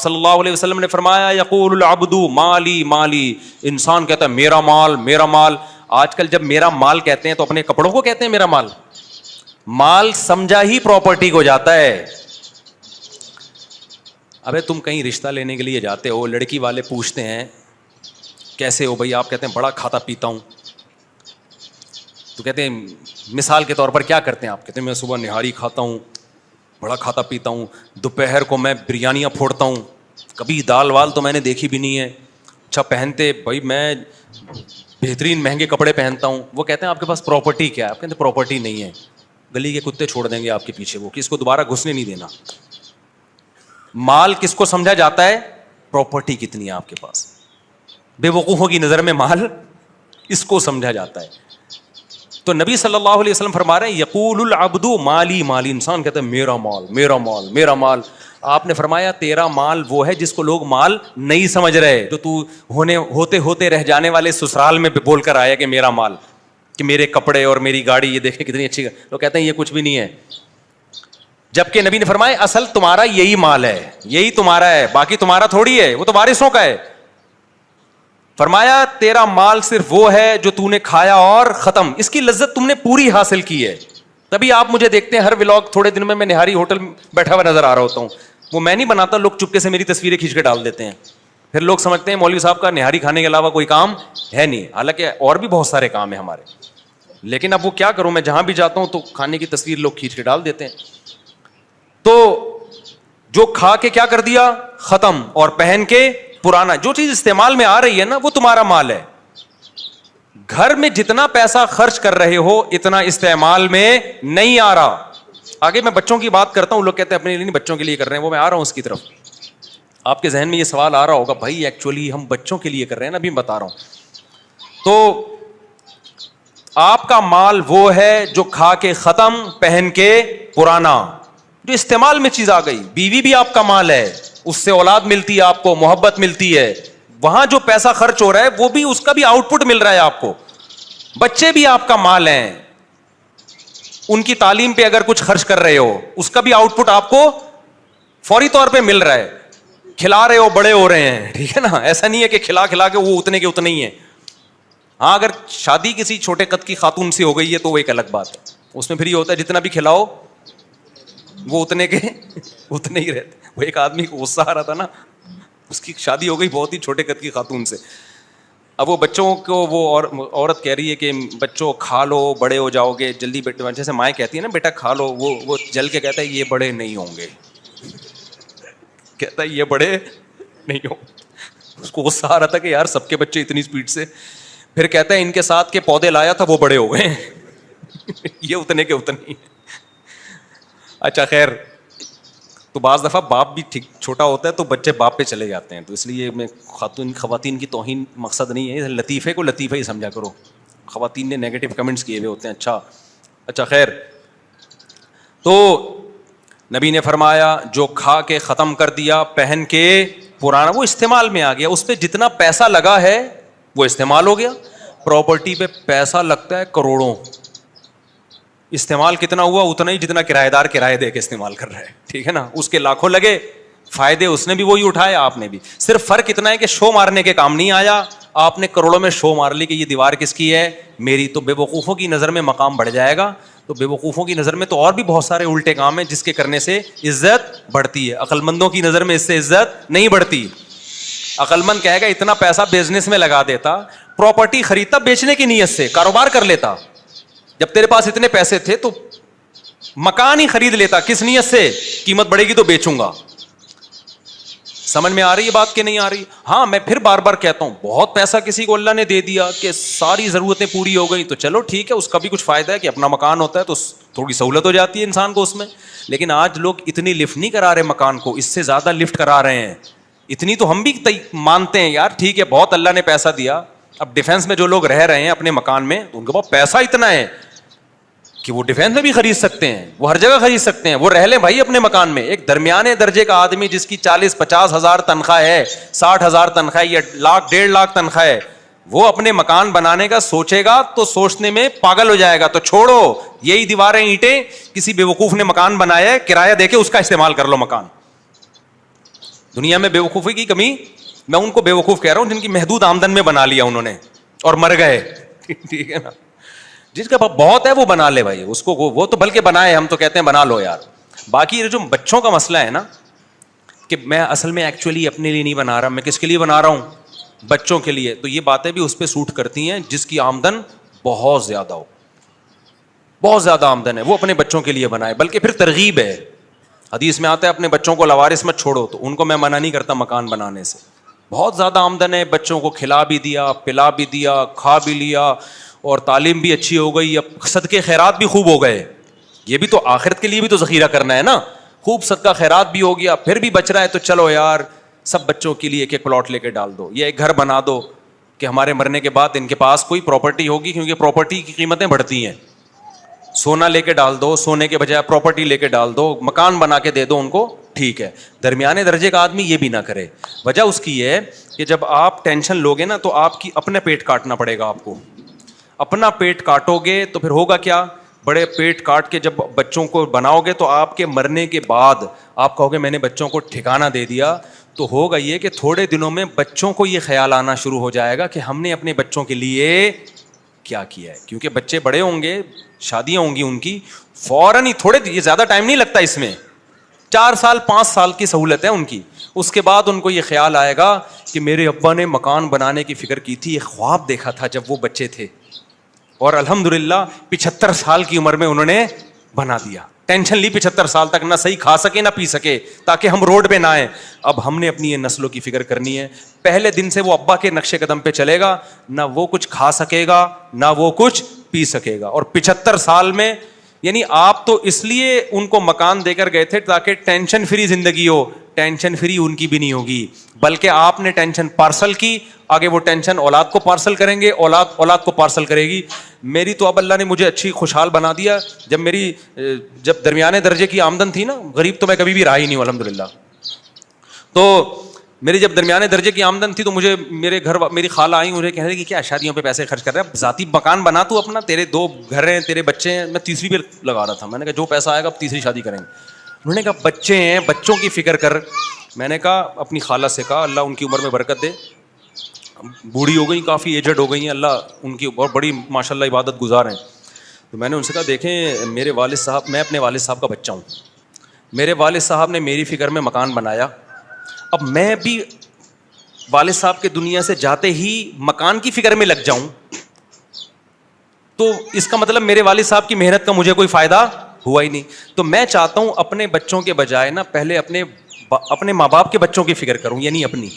صلی اللہ علیہ وسلم نے فرمایا یقول العبد مالی مالی, انسان کہتا ہے میرا مال میرا مال. آج کل جب میرا مال کہتے ہیں تو اپنے کپڑوں کو کہتے ہیں میرا مال. مال سمجھا ہی پراپرٹی کو جاتا ہے. ابے تم کہیں رشتہ لینے کے لیے جاتے ہو, لڑکی والے پوچھتے ہیں کیسے ہو بھائی, آپ کہتے ہیں بڑا کھاتا پیتا ہوں. تو کہتے ہیں مثال کے طور پر کیا کرتے ہیں آپ, کہتے ہیں میں صبح نہاری کھاتا ہوں, بڑا کھاتا پیتا ہوں, دوپہر کو میں بریانیاں پھوڑتا ہوں, کبھی دال وال تو میں نے دیکھی بھی نہیں ہے. اچھا پہنتے بھائی میں بہترین مہنگے کپڑے پہنتا ہوں. وہ کہتے ہیں آپ کے پاس پراپرٹی کیا ہے, آپ کہتے ہیں پراپرٹی نہیں ہے, گلی کے کتے چھوڑ دیں گے آپ کے پیچھے, وہ کس کو دوبارہ گھسنے نہیں دینا. مال کس کو سمجھا جاتا ہے, پراپرٹی کتنی ہے آپ کے پاس. بے وقوفوں کی نظر میں مال اس کو سمجھا جاتا ہے. تو نبی صلی اللہ علیہ وسلم فرما رہے ہیں یقول العبد مالی مالی, انسان کہتا ہے میرا مال میرا مال میرا مال. آپ نے فرمایا تیرا مال وہ ہے جس کو لوگ مال نہیں سمجھ رہے, جو تو ہوتے ہوتے رہ جانے والے سسرال میں بول کر آیا کہ میرا مال, کہ میرے کپڑے اور میری گاڑی یہ دیکھیں کتنی اچھی. لوگ کہتے ہیں یہ کچھ بھی نہیں ہے, جبکہ نبی نے فرمایا اصل تمہارا یہی مال ہے, یہی تمہارا ہے, باقی تمہارا تھوڑی ہے, وہ تو وارثوں کا ہے. فرمایا تیرا مال صرف وہ ہے جو تو نے کھایا اور ختم, اس کی لذت تم نے پوری حاصل کی ہے. تبھی آپ مجھے دیکھتے ہیں ہر ولاگ تھوڑے دن میں نہاری ہوٹل بیٹھا ہوا نظر آ رہا ہوتا ہوں. وہ میں نہیں بناتا, لوگ چپکے سے میری تصویریں کھینچ کے ڈال دیتے ہیں. پھر لوگ سمجھتے ہیں مولوی صاحب کا نہاری کھانے کے علاوہ کوئی کام ہے نہیں, حالانکہ اور بھی بہت سارے کام ہیں ہمارے. لیکن اب وہ کیا کروں, میں جہاں بھی جاتا ہوں تو کھانے کی تصویر لوگ کھینچ کے ڈال دیتے ہیں. تو جو کھا کے کیا کر دیا ختم, اور پہن کے پرانا. جو چیز استعمال میں آ رہی ہے نا وہ تمہارا مال ہے. گھر میں جتنا پیسہ خرچ کر رہے ہو اتنا استعمال میں نہیں آ رہا. آگے میں بچوں کی بات کرتا ہوں, لوگ کہتے ہیں اپنے لیے نہیں بچوں کے لیے کر رہے ہیں, وہ میں آ رہا ہوں اس کی طرف. آپ کے ذہن میں یہ سوال آ رہا ہوگا بھائی ایکچولی ہم بچوں کے لیے کر رہے ہیں نا, ابھی بتا رہا ہوں. تو آپ کا مال وہ ہے جو کھا کے ختم پہن کے پرانا, جو استعمال میں چیز آ گئی. بیوی بھی آپ کا مال ہے, اس سے اولاد ملتی ہے آپ کو, محبت ملتی ہے. وہاں جو پیسہ خرچ ہو رہا ہے وہ بھی اس کا بھی آؤٹ پٹ مل رہا ہے آپ کو. بچے بھی آپ کا مال ہیں, ان کی تعلیم پہ اگر کچھ خرچ کر رہے ہو اس کا بھی آؤٹ پٹ آپ کو فوری طور پہ مل رہا ہے. کھلا رہے ہو بڑے ہو رہے ہیں, ٹھیک ہے نا, ایسا نہیں ہے کہ کھلا کھلا کے وہ اتنے کے اتنے ہی ہیں. ہاں اگر شادی کسی چھوٹے قد کی خاتون سے ہو گئی ہے تو وہ ایک الگ بات ہے, اس میں پھر یہ ہوتا ہے جتنا بھی کھلاؤ وہ اتنے کے اتنے ہی رہتے. وہ ایک آدمی کو غصہ آ رہا تھا نا, اس کی شادی ہو گئی بہت ہی چھوٹے قد کی خاتون سے. اب وہ بچوں کو وہ عورت کہہ رہی ہے کہ بچوں کھا لو بڑے ہو جاؤ گے جلدی, بیٹے جیسے مائیں کہتی ہے نا بیٹا کھا لو, وہ جل کے کہتا ہے یہ بڑے نہیں ہوں گے, کہتا ہے یہ بڑے نہیں ہوں. اس کو غصہ آ رہا تھا کہ یار سب کے بچے اتنی اسپیڈ سے. پھر کہتا ہے ان کے ساتھ کے پودے لایا تھا وہ بڑے ہو گئے یہ اتنے کے اتنے ہی. اچھا خیر, تو بعض دفعہ باپ بھی ٹھیک چھوٹا ہوتا ہے تو بچے باپ پہ چلے جاتے ہیں, تو اس لیے میں خواتین کی توہین مقصد نہیں ہے, لطیفے کو لطیفہ ہی سمجھا کرو. خواتین نے نیگیٹو کمنٹس کیے ہوئے ہوتے ہیں. اچھا خیر, تو نبی نے فرمایا جو کھا کے ختم کر دیا پہن کے پرانا, وہ استعمال میں آ گیا. اس پہ جتنا پیسہ لگا ہے وہ استعمال ہو گیا. پراپرٹی پہ پیسہ لگتا ہے کروڑوں, استعمال کتنا ہوا اتنا ہی جتنا کرایہ دار کرایہ دے کے استعمال کر رہا ہے, ٹھیک ہے نا. اس کے لاکھوں لگے, فائدے اس نے بھی وہی اٹھائے آپ نے بھی. صرف فرق اتنا ہے کہ شو مارنے کے کام نہیں آیا, آپ نے کروڑوں میں شو مار لی کہ یہ دیوار کس کی ہے, میری. تو بے وقوفوں کی نظر میں مقام بڑھ جائے گا. تو بے وقوفوں کی نظر میں تو اور بھی بہت سارے الٹے کام ہیں جس کے کرنے سے عزت بڑھتی ہے. عقل مندوں کی نظر میں اس سے عزت نہیں بڑھتی. عقل مند کہے گا اتنا پیسہ بزنس میں لگا دیتا, پراپرٹی خریدتا بیچنے کی نیت سے, کاروبار کر لیتا. جب تیرے پاس اتنے پیسے تھے تو مکان ہی خرید لیتا, کس نیت سے, قیمت بڑھے گی تو بیچوں گا. سمجھ میں آ رہی ہے بات کہ نہیں آ رہی؟ ہاں میں پھر بار بار کہتا ہوں, بہت پیسہ کسی کو اللہ نے دے دیا کہ ساری ضرورتیں پوری ہو گئی تو چلو ٹھیک ہے, اس کا بھی کچھ فائدہ ہے کہ اپنا مکان ہوتا ہے تو تھوڑی سہولت ہو جاتی ہے انسان کو اس میں. لیکن آج لوگ اتنی لفٹ نہیں کرا رہے مکان کو, اس سے زیادہ لفٹ کرا رہے ہیں. اتنی تو ہم بھی مانتے ہیں یار, ٹھیک ہے بہت اللہ نے پیسہ دیا. اب ڈیفینس میں جو لوگ رہ رہے ہیں اپنے مکان میں, ان کے پاس پیسہ اتنا ہے کہ وہ ڈیفینس میں بھی خرید سکتے ہیں, وہ ہر جگہ خرید سکتے ہیں, وہ رہ لیں بھائی اپنے مکان میں. ایک درمیانے درجے کا آدمی جس کی 40-50 ہزار تنخواہ ہے, 60 ہزار تنخواہ یا 1,00,000-1.5 تنخواہ ہے, وہ اپنے مکان بنانے کا سوچے گا تو سوچنے میں پاگل ہو جائے گا. تو چھوڑو, یہی دیواریں اینٹیں کسی بیوقوف نے مکان بنایا ہے, کرایہ دے کے اس کا استعمال کر لو مکان. دنیا میں بیوقوفی کی کمی, میں ان کو بیوقوف کہہ رہا ہوں جن کی محدود آمدن میں بنا لیا انہوں نے اور مر گئے. ٹھیک ہے نا, جس کا بہت ہے وہ بنا لے بھائی, اس کو وہ تو بلکہ بنائے, ہم تو کہتے ہیں بنا لو یار. باقی جو بچوں کا مسئلہ ہے نا, کہ میں اصل میں ایکچولی اپنے لیے نہیں بنا رہا, میں کس کے لیے بنا رہا ہوں, بچوں کے لیے, تو یہ باتیں بھی اس پہ سوٹ کرتی ہیں جس کی آمدن بہت زیادہ ہو, بہت زیادہ آمدن ہے, وہ اپنے بچوں کے لیے بنائے. بلکہ پھر ترغیب ہے, حدیث میں آتا ہے اپنے بچوں کو لوارث مت چھوڑو, تو ان کو میں منع نہیں کرتا مکان بنانے سے. بہت زیادہ آمدن ہے, بچوں کو کھلا بھی دیا, پلا بھی دیا, کھا بھی لیا, اور تعلیم بھی اچھی ہو گئی, اب صدقے خیرات بھی خوب ہو گئے. یہ بھی تو آخرت کے لیے بھی تو ذخیرہ کرنا ہے نا, خوب صدقہ خیرات بھی ہو گیا, پھر بھی بچ رہا ہے تو چلو یار سب بچوں کے لیے ایک ایک پلاٹ لے کے ڈال دو, یا ایک گھر بنا دو کہ ہمارے مرنے کے بعد ان کے پاس کوئی پراپرٹی ہوگی, کیونکہ پراپرٹی کی قیمتیں بڑھتی ہیں. سونا لے کے ڈال دو, سونے کے بجائے پراپرٹی لے کے ڈال دو, مکان بنا کے دے دو ان کو, ٹھیک ہے. درمیانے درجے کا آدمی یہ بھی نہ کرے. وجہ اس کی یہ ہے کہ جب آپ ٹینشن لوگے نا تو آپ کی اپنے پیٹ کاٹنا پڑے گا, آپ کو اپنا پیٹ کاٹو گے تو پھر ہوگا کیا, بڑے پیٹ کاٹ کے جب بچوں کو بناؤ گے تو آپ کے مرنے کے بعد آپ کہو گے میں نے بچوں کو ٹھکانہ دے دیا, تو ہوگا یہ کہ تھوڑے دنوں میں بچوں کو یہ خیال آنا شروع ہو جائے گا کہ ہم نے اپنے بچوں کے لیے کیا کیا ہے. کیونکہ بچے بڑے ہوں گے, شادیاں ہوں گی ان کی, فوراً ہی تھوڑے, یہ زیادہ ٹائم نہیں لگتا اس میں, 4 سال 5 سال کی سہولت ہے ان کی. اس کے بعد ان کو یہ خیال آئے گا کہ میرے ابا نے مکان بنانے کی فکر کی تھی, ایک خواب دیکھا تھا جب وہ بچے تھے, اور الحمدللہ 75 سال کی عمر میں انہوں نے بنا دیا. ٹینشن لی 75 سال تک, نہ صحیح کھا سکے نہ پی سکے, تاکہ ہم روڈ پہ نہ آئیں. اب ہم نے اپنی یہ نسلوں کی فکر کرنی ہے. پہلے دن سے وہ ابا کے نقش قدم پہ چلے گا, نہ وہ کچھ کھا سکے گا نہ وہ کچھ پی سکے گا. اور 75 سال میں, یعنی آپ تو اس لیے ان کو مکان دے کر گئے تھے تاکہ ٹینشن فری زندگی ہو, ٹینشن فری ان کی بھی نہیں ہوگی, بلکہ آپ نے ٹینشن پارسل کی, آگے وہ ٹینشن اولاد کو پارسل کریں گے, اولاد کو پارسل کرے گی. میری تو اب اللہ نے مجھے اچھی خوشحال بنا دیا. جب درمیانے درجے کی آمدن تھی نا, غریب تو میں کبھی بھی رہا ہی نہیں ہوں الحمدللہ, تو میری جب درمیانے درجے کی آمدن تھی تو مجھے میرے گھر میری خالہ آئی, مجھے کہنے لگی کیا شادیوں پہ پیسے خرچ کر رہے ہیں, ذاتی مکان بنا تو اپنا, تیرے 2 گھر ہیں, تیرے بچے ہیں. میں تیسری پہ لگا رہا تھا, میں نے کہا جو پیسہ آئے گا اب تیسری شادی کریں گے. انہوں نے کہا بچے ہیں, بچوں کی فکر کر. میں نے کہا اپنی خالہ سے کہا اللہ ان کی عمر میں برکت دے, بوڑھی ہو گئی, کافی ایجڈ ہو گئی ہیں, اللہ ان کی اور بڑی ماشاء اللہ عبادت گزار ہیں. تو میں نے ان سے کہا دیکھیں میرے والد صاحب, میں اپنے والد صاحب کا بچہ ہوں, میرے والد صاحب نے میری فکر میں مکان بنایا, اب میں بھی والد صاحب کے دنیا سے جاتے ہی مکان کی فکر میں لگ جاؤں تو اس کا مطلب میرے والد صاحب کی محنت کا مجھے کوئی فائدہ ہوا ہی نہیں. تو میں چاہتا ہوں اپنے بچوں کے بجائے نا پہلے اپنے ماں باپ کے بچوں کی فکر کروں, یعنی اپنی.